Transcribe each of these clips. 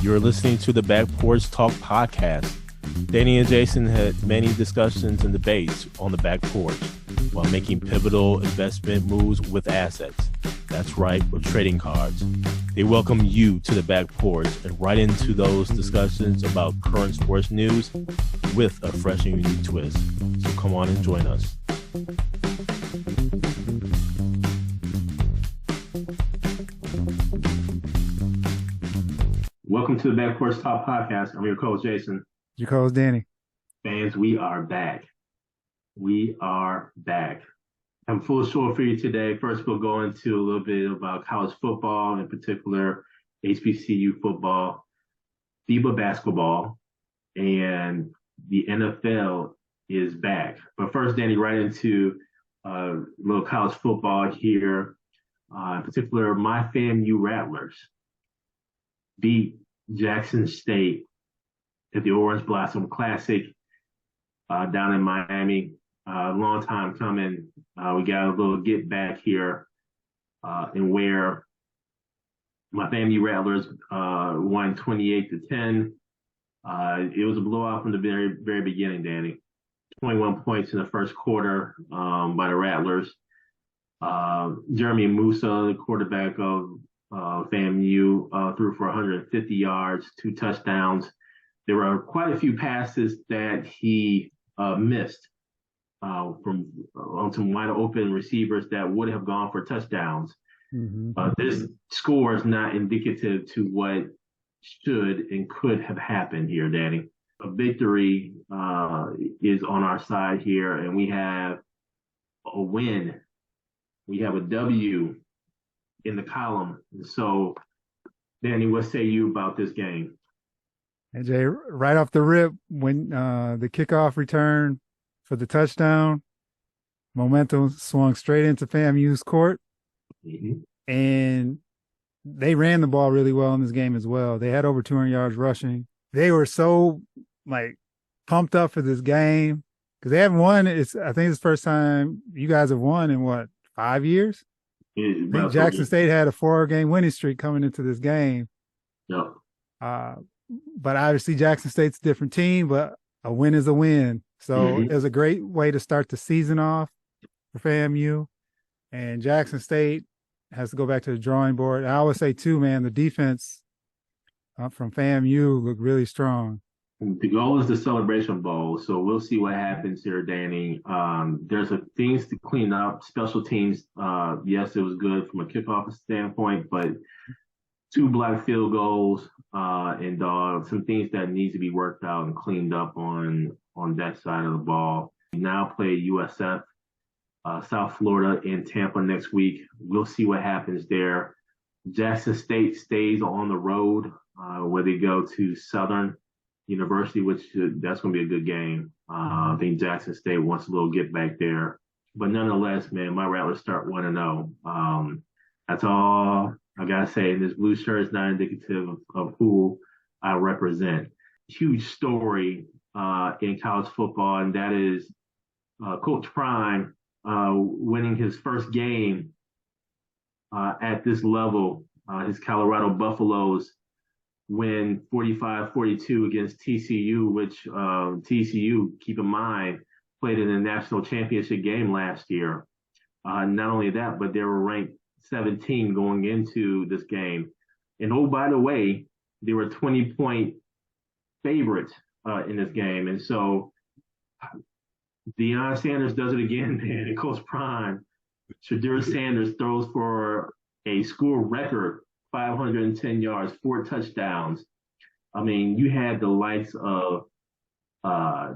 You're listening to the Back Porch Talk podcast. Danny and Jason had many discussions and debates on the back porch while making pivotal investment moves with assets. That's right, with trading cards. They welcome you to the back porch and right into those discussions about current sports news with a fresh and unique twist. So come on and join us. Welcome to the Back Porch Talk podcast. I'm your coach, Jason. Your co-host, Danny. Fans, we are back. We are back. I'm full short for you today. First, we'll go into a little bit about college football, in particular, HBCU football, FIBA basketball, and the NFL is back. But first, Danny, right into a little college football here. In particular, my FAMU Rattlers beat Jackson State at the Orange Blossom Classic down in Miami. Long time coming. We got a little get back here and where my FAMU Rattlers won 28-10. It was a blowout from the very, very beginning, Danny. 21 points in the first quarter by the Rattlers. Jeremy Musa, the quarterback of FAMU, threw for 150 yards, 2 touchdowns. There were quite a few passes that he missed from on some wide open receivers that would have gone for touchdowns. This score is not indicative to what should and could have happened here, Danny. A victory is on our side here, and we have a win. We have a W in the column. So, Danny, what say you about this game? And Jay, right off the rip, when the kickoff return for the touchdown, momentum swung straight into FAMU's court. And they ran the ball really well in this game as well. They had over 200 yards rushing. They were so, pumped up for this game because they haven't won. I think it's the first time you guys have won in, 5 years? I think Jackson State had a 4-game winning streak coming into this game. Yep. But obviously Jackson State's a different team, but a win is a win. So it was a great way to start the season off for FAMU. And Jackson State has to go back to the drawing board. I always say, too, man, the defense from FAMU looked really strong. The goal is the Celebration Bowl, so we'll see what happens here, Danny. There's things to clean up. Special teams, yes, it was good from a kickoff standpoint, but 2 blocked field goals and some things that needs to be worked out and cleaned up on that side of the ball. We now play USF, South Florida, and Tampa next week. We'll see what happens there. Jackson State stays on the road where they go to Southern University, that's going to be a good game. I think Jackson State wants a little get back there. But nonetheless, man, my Rattlers start 1-0. That's all I got to say. And this blue shirt is not indicative of who I represent. Huge story in college football, and that is Coach Prime winning his first game at this level. His Colorado Buffaloes win 45-42 against TCU, which TCU, keep in mind, played in the national championship game last year. Not only that, but they were ranked 17 going into this game. And oh, by the way, they were 20-point favorites in this game. And so Deion Sanders does it again, man. And Coach Prime, Shadur Sanders throws for a school record 510 yards, 4 touchdowns. I mean, you had the likes of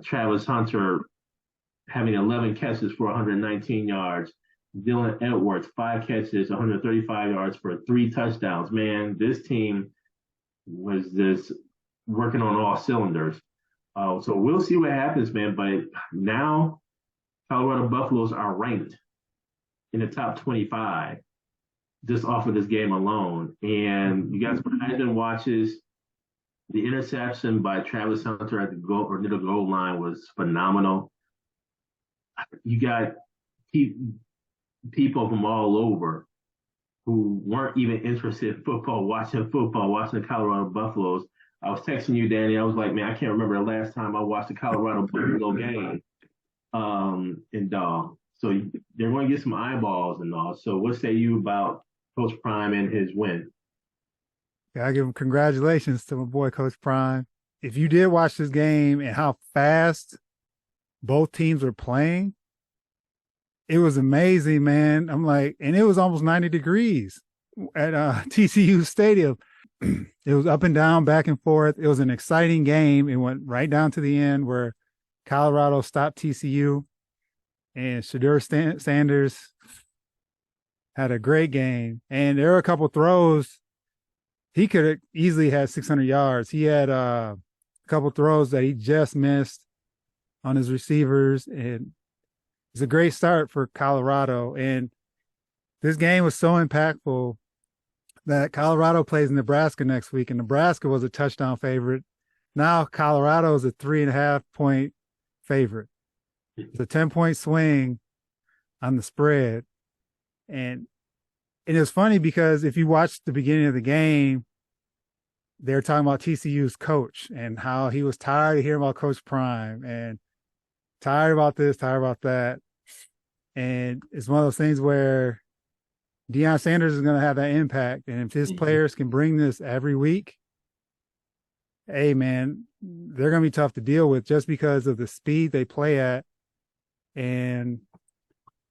Travis Hunter having 11 catches for 119 yards. Dylan Edwards, 5 catches, 135 yards for 3 touchdowns. Man, this team was just working on all cylinders. So we'll see what happens, man. But now Colorado Buffaloes are ranked in the top 25 just off of this game alone. And you guys, Heisman watches, the interception by Travis Hunter at the goal or near the goal line was phenomenal. You got people from all over who weren't even interested in football, watching the Colorado Buffaloes. I was texting you, Danny. I was like, man, I can't remember the last time I watched a Colorado Buffalo game. And so they're going to get some eyeballs and all. So what say you about Coach Prime and his win? Yeah, I give him congratulations to my boy Coach Prime. If you did watch this game and how fast both teams were playing, it was amazing, man. I'm like, and it was almost 90 degrees at TCU Stadium. It was up and down, back and forth. It was an exciting game. It went right down to the end where Colorado stopped TCU, and Shadur Sanders had a great game. And there were a couple throws. He could have easily had 600 yards. He had a couple throws that he just missed on his receivers, and it's a great start for Colorado. And this game was so impactful that Colorado plays Nebraska next week, and Nebraska was a touchdown favorite. Now Colorado is a 3.5-point favorite. It's a 10-point swing on the spread. And it's funny because if you watch the beginning of the game, they're talking about TCU's coach and how he was tired of hearing about Coach Prime and tired about this, tired about that. And it's one of those things where Deion Sanders is going to have that impact. And if his players can bring this every week, hey, man, they're going to be tough to deal with just because of the speed they play at. And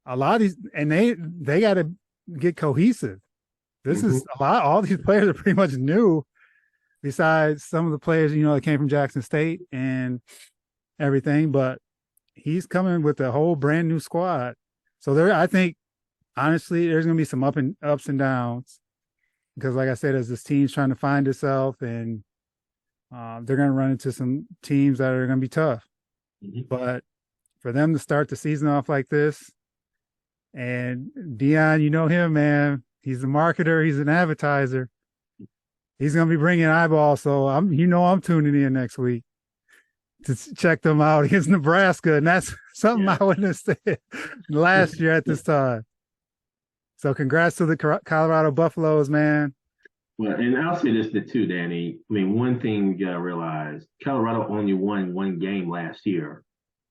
a lot of these, and they got to get cohesive. This is a lot. All these players are pretty much new, besides some of the players, that came from Jackson State and everything. But he's coming with a whole brand new squad. So I think, honestly, there's going to be some ups and downs because, like I said, as this team's trying to find itself, and they're going to run into some teams that are going to be tough. But for them to start the season off like this, and Deion, you know him, man. He's a marketer. He's an advertiser. He's going to be bringing eyeballs. So I'm tuning in next week to check them out against Nebraska. And that's something I wouldn't have said last year at this time. So congrats to the Colorado Buffaloes, man. Well, and I'll say this too, Danny. I mean, one thing you got to realize, Colorado only won one game last year.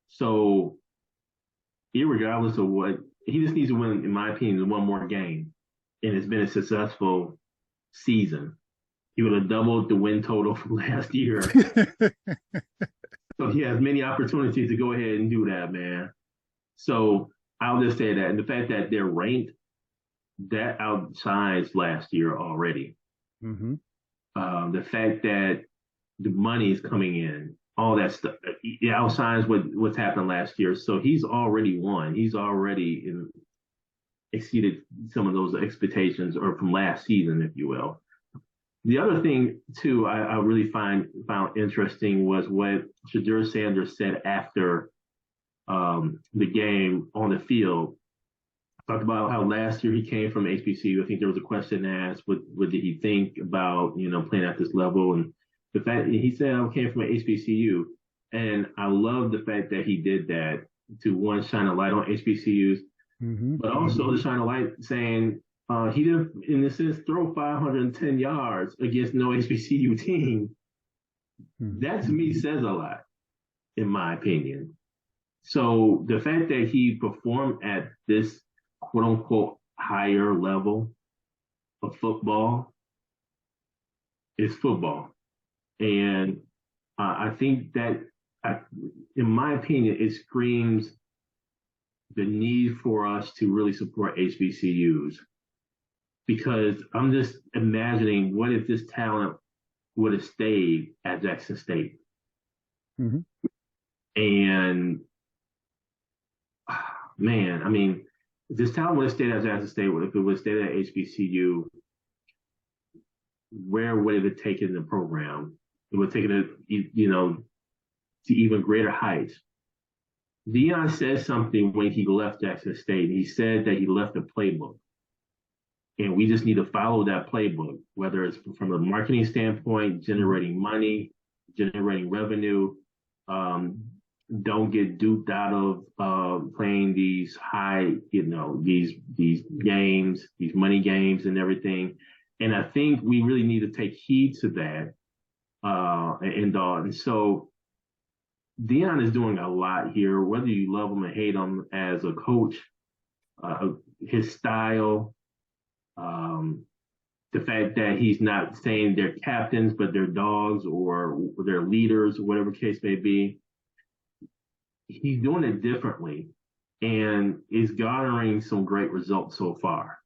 So irregardless of what, he just needs to win, in my opinion, one more game. And it's been a successful season. He would have doubled the win total from last year. So he has many opportunities to go ahead and do that, man. So I'll just say that. And the fact that they're ranked, that outshines last year already. The fact that the money is coming in, all that stuff, it outshines what's happened last year. So he's already won. He's already exceeded some of those expectations, or from last season, if you will. The other thing, too, I really found interesting was what Shadur Sanders said after the game on the field. Talked about how last year he came from HBCU. I think there was a question asked, what did he think about, playing at this level? And the fact he said, I came from an HBCU. And I love the fact that he did that to, one, shine a light on HBCUs, but also to shine a light saying, he didn't, in a sense, throw 510 yards against no HBCU team. That, to me, says a lot, in my opinion. So the fact that he performed at this quote-unquote higher level of football is football. And I think that, in my opinion, it screams the need for us to really support HBCUs. Because I'm just imagining, what if this talent would have stayed at Jackson State? And, man, I mean, if this talent would have stayed at Jackson State, if it would have stayed at HBCU, where would it have taken the program? It would have taken it, to even greater heights. Deion said something when he left Jackson State. He said that he left a playbook. And we just need to follow that playbook, whether it's from a marketing standpoint, generating money, generating revenue, don't get duped out of playing these high, these games, these money games and everything. And I think we really need to take heed to that. And so Dion is doing a lot here, whether you love him or hate him as a coach, his style, um, the fact that he's not saying they're captains, but they're dogs or they're leaders, or whatever case may be. He's doing it differently and is garnering some great results so far.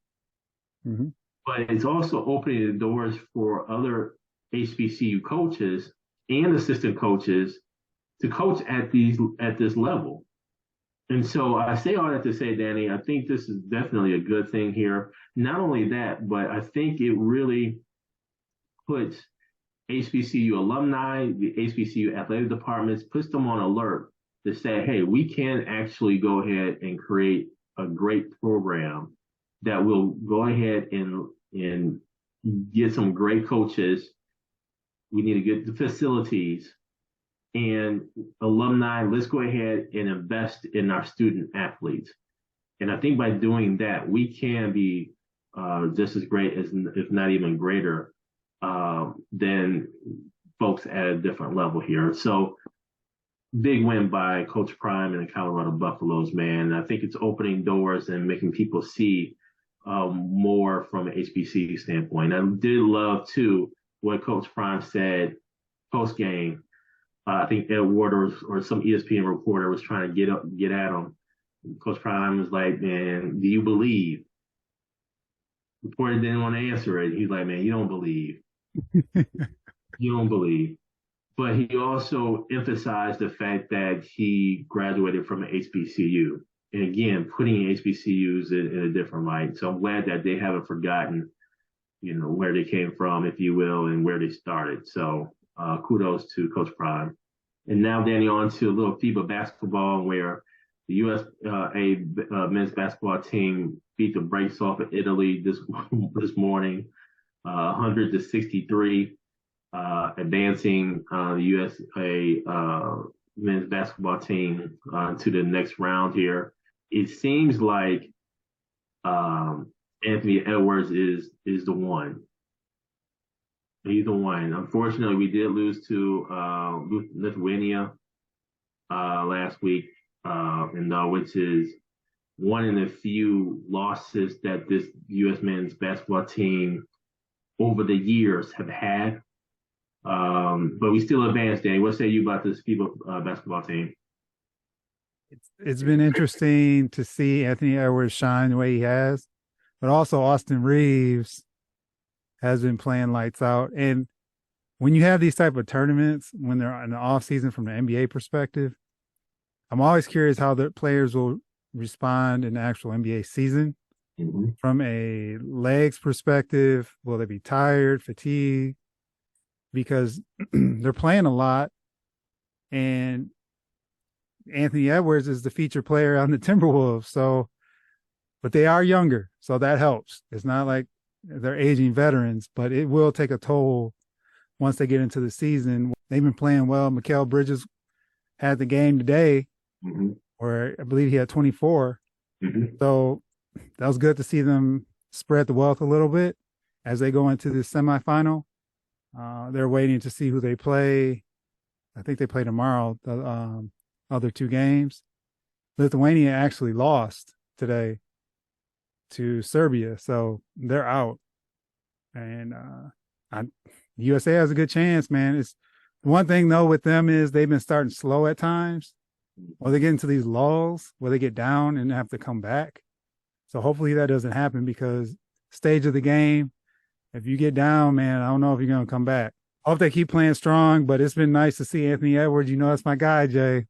Mm-hmm. But it's also opening the doors for other HBCU coaches and assistant coaches to coach at this level. And so I say all that to say, Danny, I think this is definitely a good thing here. Not only that, but I think it really puts HBCU alumni, the HBCU athletic departments, puts them on alert to say, hey, we can actually go ahead and create a great program that will go ahead and get some great coaches. We need to get the facilities and alumni. Let's go ahead and invest in our student athletes. And I think by doing that, we can be just as great as, if not even greater, than folks at a different level here. So big win by Coach Prime and the Colorado Buffaloes, man. I think it's opening doors and making people see more from an HBCU standpoint. I did love, too, what Coach Prime said post-game. I think Ed Ward or some ESPN reporter was trying to get at him. Coach Prime was like, man, do you believe? The reporter didn't want to answer it. He's like, man, you don't believe. You don't believe. But he also emphasized the fact that he graduated from an HBCU. And again, putting HBCUs in a different light. So I'm glad that they haven't forgotten, where they came from, if you will, and where they started. So kudos to Coach Prime. And now, Danny, on to a little FIBA basketball, where the USA men's basketball team beat the brakes off of Italy this morning, 100-63. Advancing the USA men's basketball team to the next round here. It seems like Anthony Edwards is the one. He's the one. Unfortunately, we did lose to Lithuania last week, which is one of the few losses that this U.S. men's basketball team over the years have had. But we still advanced, Danny. What say you about this FIBA basketball team? It's been interesting to see Anthony Edwards shine the way he has, but also Austin Reeves has been playing lights out. And when you have these type of tournaments, when they're in the off season from the NBA perspective, I'm always curious how the players will respond in the actual NBA season. Mm-hmm. From a legs perspective, will they be tired, fatigued? Because they're playing a lot, and Anthony Edwards is the feature player on the Timberwolves. So, but they are younger, so that helps. It's not like they're aging veterans, but it will take a toll once they get into the season. They've been playing well. Mikal Bridges had the game today, mm-hmm. where I believe he had 24. Mm-hmm. So that was good to see them spread the wealth a little bit as they go into the semifinal. They're waiting to see who they play. I think they play tomorrow, the other two games. Lithuania actually lost today to Serbia, so they're out. And USA has a good chance, man. It's one thing, though, with them is they've been starting slow at times. Or they get into these lulls where they get down and have to come back. So hopefully that doesn't happen, because stage of the game, if you get down, man, I don't know if you're going to come back. I hope they keep playing strong, but it's been nice to see Anthony Edwards. That's my guy, Jay,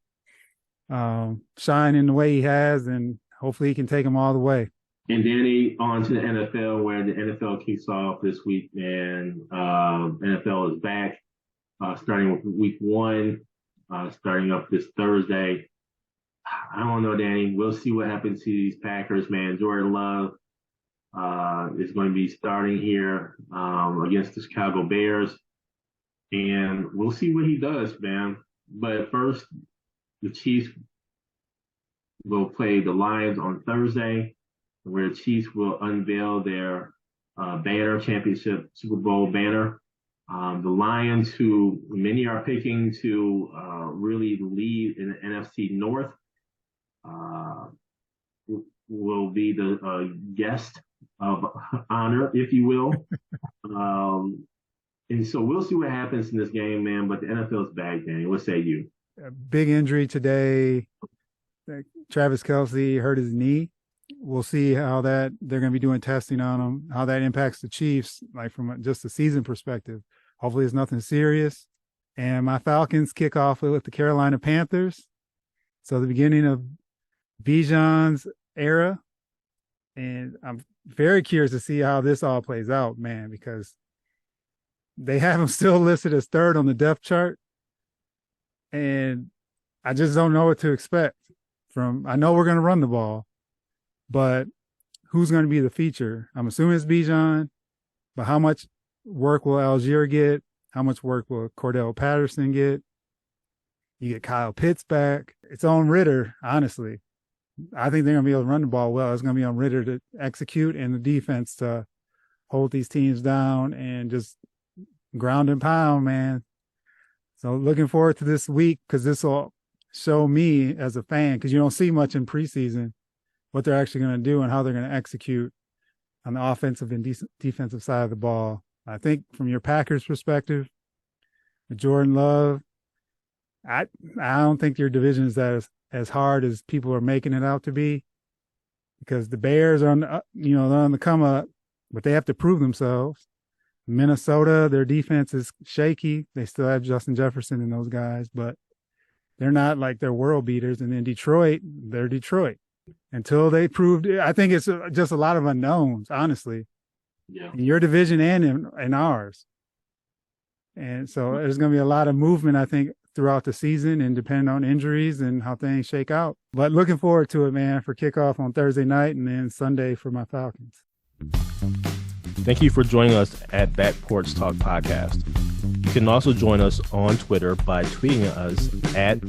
shine in the way he has, and hopefully he can take him all the way. And Danny, on to the NFL, where the NFL kicks off this week, man. NFL is back, starting with week 1, starting up this Thursday. I don't know, Danny. We'll see what happens to these Packers, man. Jordan Love is going to be starting here against the Chicago Bears. And we'll see what he does, man. But first, the Chiefs will play the Lions on Thursday, where the Chiefs will unveil their banner, championship Super Bowl banner. The Lions, who many are picking to really lead in the NFC North, will be the guest of honor, if you will. And so we'll see what happens in this game, man. But the NFL's back, Danny. What say you? A big injury today. Travis Kelce hurt his knee. We'll see how they're going to be doing testing on him, how that impacts the Chiefs, like from just a season perspective. Hopefully it's nothing serious. And my Falcons kick off with the Carolina Panthers. So the beginning of Bijan's era. And I'm very curious to see how this all plays out, man, because they have him still listed as third on the depth chart. And I just don't know what to expect I know we're going to run the ball, but who's going to be the feature? I'm assuming it's Bijan, but how much work will Algier get? How much work will Cordell Patterson get? You get Kyle Pitts back. It's on Ritter, honestly. I think they're going to be able to run the ball well. It's going to be on Ritter to execute and the defense to hold these teams down and just ground and pound, man. So looking forward to this week because this will show me as a fan, because you don't see much in preseason, what they're actually going to do and how they're going to execute on the offensive and defensive side of the ball. I think from your Packers perspective, with Jordan Love, I don't think your division is as hard as people are making it out to be, because the Bears are they're on the come up, but they have to prove themselves. Minnesota, their defense is shaky. They still have Justin Jefferson and those guys, but they're not like they're world beaters. And then Detroit, they're Detroit. Until they proved it, I think it's just a lot of unknowns, honestly. Yeah. In your division and in ours. And so there's going to be a lot of movement, I think, throughout the season and depending on injuries and how things shake out. But looking forward to it, man, for kickoff on Thursday night and then Sunday for my Falcons. Thank you for joining us at Back Porch Talk Podcast. You can also join us on Twitter by tweeting us at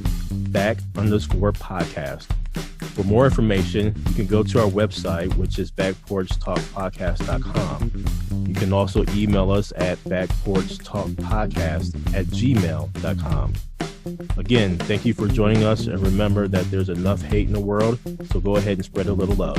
@back_podcast. For more information, you can go to our website, which is backporchtalkpodcast.com. You can also email us at backporchtalkpodcast@gmail.com. Again, thank you for joining us, and remember that there's enough hate in the world, so go ahead and spread a little love.